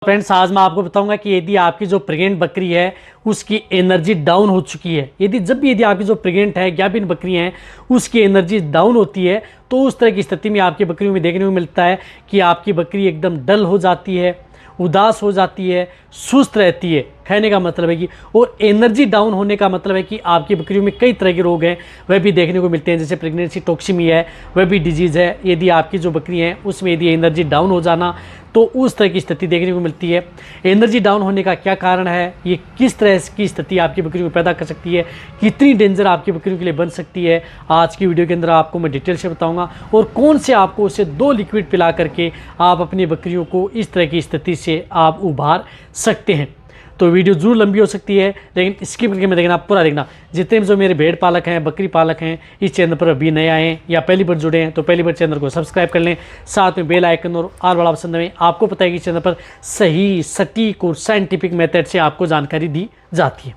Friends, आज मैं आपको बताऊंगा कि यदि आपकी जो प्रेग्नेंट बकरी है उसकी एनर्जी डाउन हो चुकी है, यदि आपकी जो प्रेग्नेंट है गाभिन बकरियां हैं उसकी एनर्जी डाउन होती है, तो उस तरह की स्थिति में आपकी बकरियों में देखने को मिलता है कि आपकी बकरी एकदम डल हो जाती है, उदास हो जाती है, सुस्त रहती है। कहने का मतलब है कि और एनर्जी डाउन होने का मतलब है कि आपकी बकरियों में कई तरह के रोग हैं वह भी देखने को मिलते हैं, जैसे प्रेगनेंसी टॉक्सिमिया है, वह भी डिजीज़ है। यदि आपकी जो बकरी हैं उसमें यदि एनर्जी डाउन हो जाना, तो उस तरह की स्थिति देखने को मिलती है। एनर्जी डाउन होने का क्या कारण है, ये किस तरह की स्थिति आपकी बकरियों में पैदा कर सकती है, कितनी डेंजर आपकी बकरियों के लिए बन सकती है, आज की वीडियो के अंदर आपको मैं डिटेल से बताऊंगा। और कौन से आपको उसे 2 लिक्विड पिला करके आप अपनी बकरियों को इस तरह की स्थिति से आप उभार सकते हैं। तो वीडियो जरूर लंबी हो सकती है, लेकिन स्किप करके मैं देखना, पूरा देखना। जितने भी जो मेरे भेड़ पालक हैं, बकरी पालक हैं, इस चैनल पर अभी नए आए हैं या पहली बार जुड़े हैं तो पहली बार चैनल को सब्सक्राइब कर लें, साथ में बेल आइकन और ऑल वाला ऑप्शन दबाएं। आपको पता है कि चैनल पर सही, सटीक और साइंटिफिक मेथड से आपको जानकारी दी जाती है।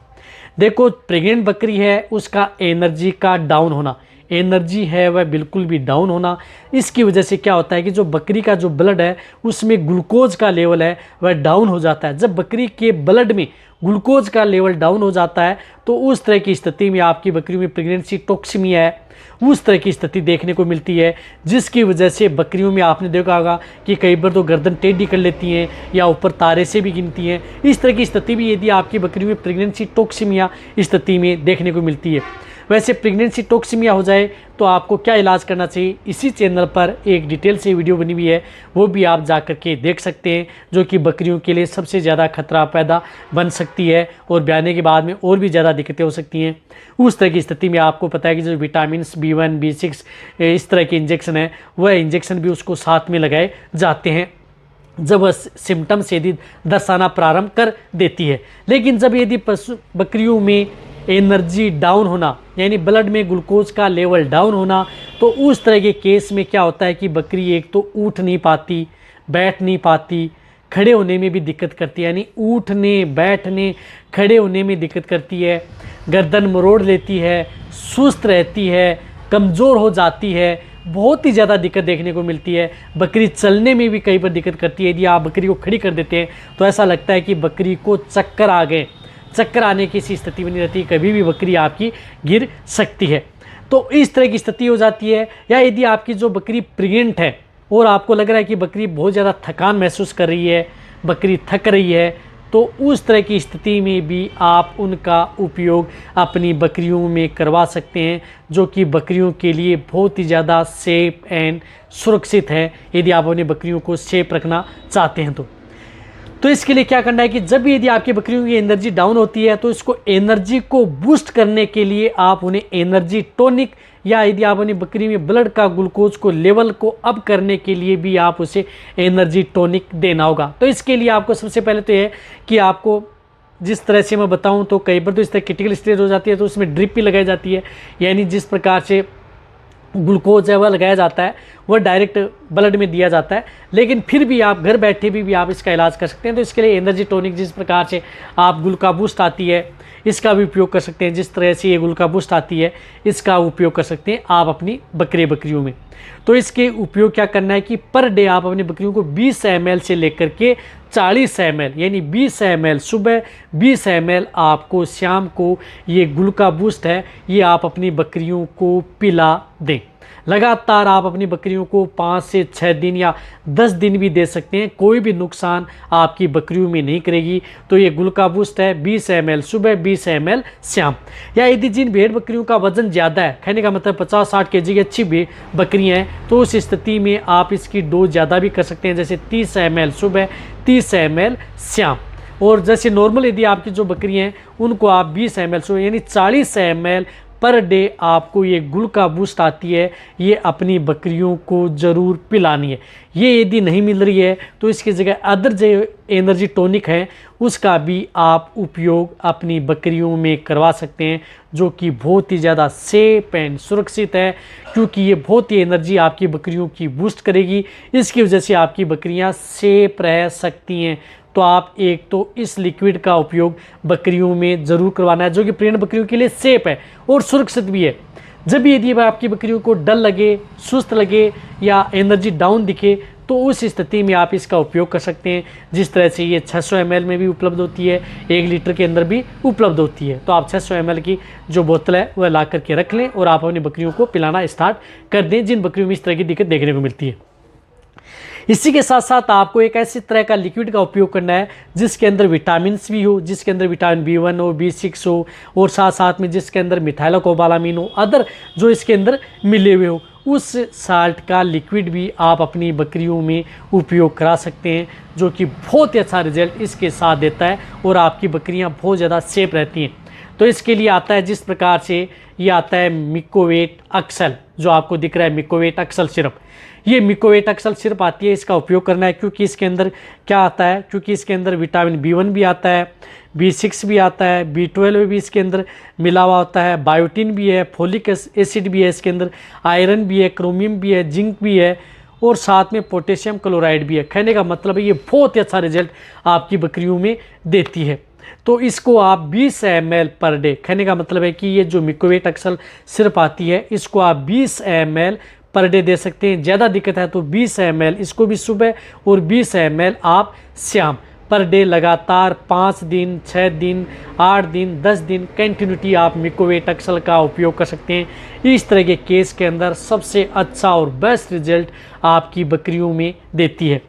देखो, प्रेग्नेंट बकरी है उसका एनर्जी का डाउन होना, एनर्जी है वह बिल्कुल भी डाउन होना, इसकी वजह से क्या होता है कि जो बकरी का जो ब्लड है उसमें ग्लूकोज का लेवल है वह डाउन हो जाता है। जब बकरी के ब्लड में ग्लूकोज का लेवल डाउन हो जाता है तो उस तरह की स्थिति में आपकी बकरी में प्रेगनेंसी टॉक्सिमिया है, उस तरह की स्थिति देखने को मिलती है, जिसकी वजह से बकरियों में आपने देखा होगा कि कई बार तो गर्दन टेढ़ी कर लेती हैं या ऊपर तारे से भी गिनती हैं। इस तरह की स्थिति भी यदि आपकी बकरियों में प्रेगनेंसी टॉक्सिमिया स्थिति में देखने को मिलती है। वैसे प्रेगनेंसी टॉक्सिमिया हो जाए तो आपको क्या इलाज करना चाहिए, इसी चैनल पर एक डिटेल से वीडियो बनी हुई है, वो भी आप जा कर के देख सकते हैं, जो कि बकरियों के लिए सबसे ज़्यादा खतरा पैदा बन सकती है और ब्याने के बाद में और भी ज़्यादा दिक्कतें हो सकती हैं। उस तरह की स्थिति में आपको पता है कि जो विटामिन B1, B6 इस तरह के इंजेक्शन हैं वह इंजेक्शन भी उसको साथ में लगाए जाते हैं जब वह सिम्टम्स यदि दर्शाना प्रारंभ कर देती है। लेकिन जब यदि पशु बकरियों में एनर्जी डाउन होना, यानी ब्लड में ग्लूकोज का लेवल डाउन होना, तो उस तरह के केस में क्या होता है कि बकरी एक तो उठ नहीं पाती, बैठ नहीं पाती, खड़े होने में भी दिक्कत करती है, यानी उठने, बैठने, खड़े होने में दिक्कत करती है, गर्दन मरोड़ लेती है, सुस्त रहती है, कमज़ोर हो जाती है, बहुत ही ज़्यादा दिक्कत देखने को मिलती है। बकरी चलने में भी कई बार दिक्कत करती है। यदि आप बकरी को खड़ी कर देते हैं तो ऐसा लगता है कि बकरी को चक्कर आ गए, चक्कर आने की ऐसी स्थिति बनी रहती है, कभी भी बकरी आपकी गिर सकती है। तो इस तरह की स्थिति हो जाती है। या यदि आपकी जो बकरी प्रेग्नेंट है और आपको लग रहा है कि बकरी बहुत ज़्यादा थकान महसूस कर रही है, बकरी थक रही है, तो उस तरह की स्थिति में भी आप उनका उपयोग अपनी बकरियों में करवा सकते हैं, जो कि बकरियों के लिए बहुत ही ज़्यादा सेफ एंड सुरक्षित है, यदि आप अपनी बकरियों को सेफ रखना चाहते हैं तो इसके लिए क्या करना है कि जब भी यदि आपकी बकरियों की एनर्जी डाउन होती है तो इसको एनर्जी को बूस्ट करने के लिए आप उन्हें एनर्जी टॉनिक, या यदि आप अपनी बकरी में ब्लड का ग्लूकोज को लेवल को अप करने के लिए भी आप उसे एनर्जी टॉनिक देना होगा। तो इसके लिए आपको सबसे पहले तो यह कि आपको जिस तरह से मैं बताऊं तो कई बार तो इस तरह क्रिटिकल स्टेज हो जाती है तो उसमें ड्रिप भी लगाई जाती है, यानी जिस प्रकार से ग्लूकोज है वह लगाया जाता है वह डायरेक्ट ब्लड में दिया जाता है। लेकिन फिर भी आप घर बैठे भी आप इसका इलाज कर सकते हैं। तो इसके लिए एनर्जी टॉनिक, जिस प्रकार से आप ग्लूका बूस्ट आती है इसका भी उपयोग कर सकते हैं, जिस तरह से ये ग्लूका बूस्ट आती है इसका उपयोग कर सकते हैं आप अपनी बकरियों में। तो इसके उपयोग क्या करना है कि पर डे आप अपनी बकरियों को 20 ml से लेकर के 40 ml, यानी 20 ml सुबह, 20 ml आपको शाम को ये ग्लूका बूस्ट है ये आप अपनी बकरियों को पिला दें। लगातार आप अपनी बकरियों को 5 से 6 दिन या 10 दिन भी दे सकते हैं, कोई भी नुकसान आपकी बकरियों में नहीं करेगी। तो ये ग्लूका बूस्ट है 20 ml सुबह, 20 ml शाम। या यदि जिन भेड़ बकरियों का वजन ज़्यादा है, कहने का मतलब 50-60 kg की अच्छी बकरियाँ हैं, तो उस स्थिति में आप इसकी डोज ज़्यादा भी कर सकते हैं, जैसे 30 ml सुबह, 30 ml शाम। और जैसे नॉर्मल यदि आपकी जो बकरियाँ हैं उनको आप 20 ml सुबह, यानी 40 ml पर डे आपको ये ग्लूका बूस्ट आती है, ये अपनी बकरियों को ज़रूर पिलानी है। ये यदि नहीं मिल रही है तो इसकी जगह अदर जो एनर्जी टॉनिक है उसका भी आप उपयोग अपनी बकरियों में करवा सकते हैं, जो कि बहुत ही ज़्यादा सेफ एंड सुरक्षित है, क्योंकि ये बहुत ही एनर्जी आपकी बकरियों की बूस्ट करेगी। इसकी वजह से आपकी बकरियां सेफ रह सकती हैं। तो आप एक तो इस लिक्विड का उपयोग बकरियों में ज़रूर करवाना है, जो कि प्रेग्नेंट बकरियों के लिए सेफ है और सुरक्षित भी है। जब भी यदि आपकी बकरियों को डर लगे, सुस्त लगे या एनर्जी डाउन दिखे तो उस स्थिति में आप इसका उपयोग कर सकते हैं। जिस तरह से ये 600 ml में भी उपलब्ध होती है, 1 लीटर के अंदर भी उपलब्ध होती है। तो आप 600 ml की जो बोतल है वह ला करके रख लें और आप अपनी बकरियों को पिलाना स्टार्ट कर दें, जिन बकरियों में इस तरह की दिक्कत देखने को मिलती है। इसी के साथ साथ आपको एक ऐसी तरह का लिक्विड का उपयोग करना है जिसके अंदर विटामिन भी हो, जिसके अंदर विटामिन B1 हो, B6 हो, और साथ साथ में जिसके अंदर मिथाइलोकोबालामीन हो, अदर जो इसके अंदर मिले हुए हो, उस साल्ट का लिक्विड भी आप अपनी बकरियों में उपयोग करा सकते हैं, जो कि बहुत ही अच्छा रिजल्ट इसके साथ देता है और आपकी बकरियां बहुत ज़्यादा सेफ रहती हैं। तो इसके लिए आता है जिस प्रकार से ये आता है मिकोवेट अक्सल, जो आपको दिख रहा है मिकोवेट अक्सल सिरप। ये मिकोवेट अक्सल सिरप आती है, इसका उपयोग करना है क्योंकि इसके अंदर क्या आता है, क्योंकि इसके अंदर विटामिन B1 भी आता है, B6 भी आता है, B12 भी इसके अंदर मिला हुआ होता है, बायोटिन भी है, फोलिक एसिड भी है इसके अंदर, आयरन भी है, क्रोमियम भी है, जिंक भी है और साथ में पोटेशियम क्लोराइड भी है। कहने का मतलब है ये बहुत ही अच्छा रिजल्ट आपकी बकरियों में देती है। तो इसको आप 20 ml पर डे, कहने का मतलब है कि ये जो मिकोवेट अक्सल सिरप आती है इसको आप 20 ml पर डे दे सकते हैं। ज़्यादा दिक्कत है तो 20 ml इसको भी सुबह और 20 ml आप शाम पर डे लगातार 5 दिन, 6 दिन, 8 दिन, 10 दिन कंटिन्यूटी आप मिकोवेट अक्सल का उपयोग कर सकते हैं। इस तरह के केस के अंदर सबसे अच्छा और बेस्ट रिजल्ट आपकी बकरियों में देती है।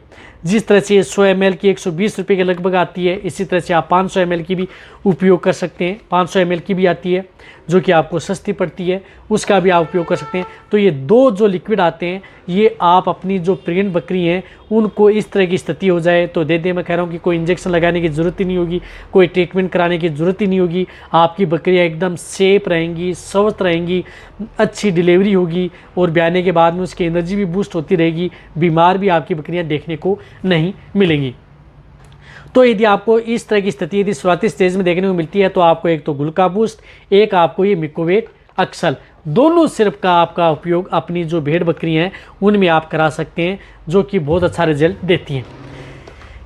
जिस तरह से 100 ml की 120 रुपये के लगभग आती है, इसी तरह से आप 500 ml की भी उपयोग कर सकते हैं। 500 ml की भी आती है जो कि आपको सस्ती पड़ती है, उसका भी आप उपयोग कर सकते हैं। तो ये दो जो लिक्विड आते हैं ये आप अपनी जो प्रेग्नेंट बकरी हैं उनको इस तरह की स्थिति हो जाए तो दे दें। मैं कह रहा हूँ कि कोई इंजेक्शन लगाने की ज़रूरत ही नहीं होगी, कोई ट्रीटमेंट कराने की ज़रूरत ही नहीं होगी। आपकी बकरियाँ एकदम सेफ रहेंगी, स्वस्थ रहेंगी, अच्छी डिलीवरी होगी और ब्याने के बाद में उसकी एनर्जी भी बूस्ट होती रहेगी। बीमार भी आपकी बकरियाँ देखने को नहीं मिलेंगी। तो यदि आपको इस तरह की स्थिति यदि शुरुआती स्टेज में देखने को मिलती है तो आपको एक तो ग्लूका बूस्ट, एक आपको ये मिकोवेट अक्सल, दोनों सिरप का आपका उपयोग अपनी जो भेड़ बकरी हैं उनमें आप करा सकते हैं, जो कि बहुत अच्छा रिजल्ट देती हैं।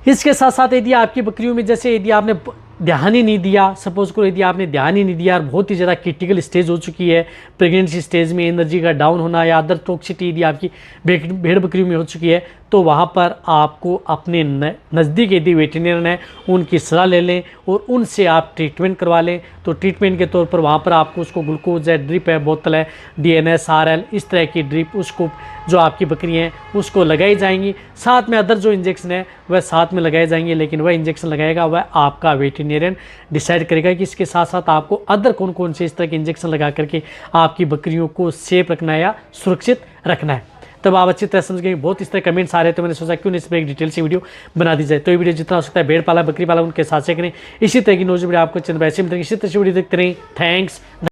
इसके साथ साथ यदि आपकी बकरियों में जैसे यदि आपने ध्यान ही नहीं दिया, सपोज करो यदि आपने ध्यान ही नहीं दिया और बहुत ही ज़्यादा क्रिटिकल स्टेज हो चुकी है, प्रेगनेंसी स्टेज में एनर्जी का डाउन होना या अदर टॉक्सिटी यदि आपकी भेड़ बकरियों में हो चुकी है, तो वहाँ पर आपको अपने नज़दीक यदि वेटरनरी है उनकी सलाह ले लें और उनसे आप ट्रीटमेंट करवा लें। तो ट्रीटमेंट के तौर पर वहाँ पर आपको उसको ग्लूकोज है, ड्रिप है, बोतल है, DNS RL इस तरह की ड्रिप उसको जो आपकी बकरी हैं उसको लगाई जाएंगी। साथ में अदर जो इंजेक्शन है वह साथ में लगाए जाएंगे, लेकिन वह इंजेक्शन लगाएगा वह आपका वेटरनरियन डिसाइड करेगा कि इसके साथ साथ आपको अदर कौन कौन से इस तरह के इंजेक्शन लगा करके आपकी बकरियों को सेफ रखना है या सुरक्षित रखना है। तब आप अच्छी तरह समझ गए। बहुत इस तरह कमेंट्स आ रहे तो मैंने सोचा क्यों नहीं इस पर एक डिटेल से वीडियो बना दी जाए। तो ये वीडियो जितना हो सकता है भेड़ पाला बकरी पाला उनके साथ से करें। इसी तरह की न्यूज़ वीडियो आपको चंद वैसे मिलेंगे, इसी तरह से वीडियो देखते रहें। थैंक्स।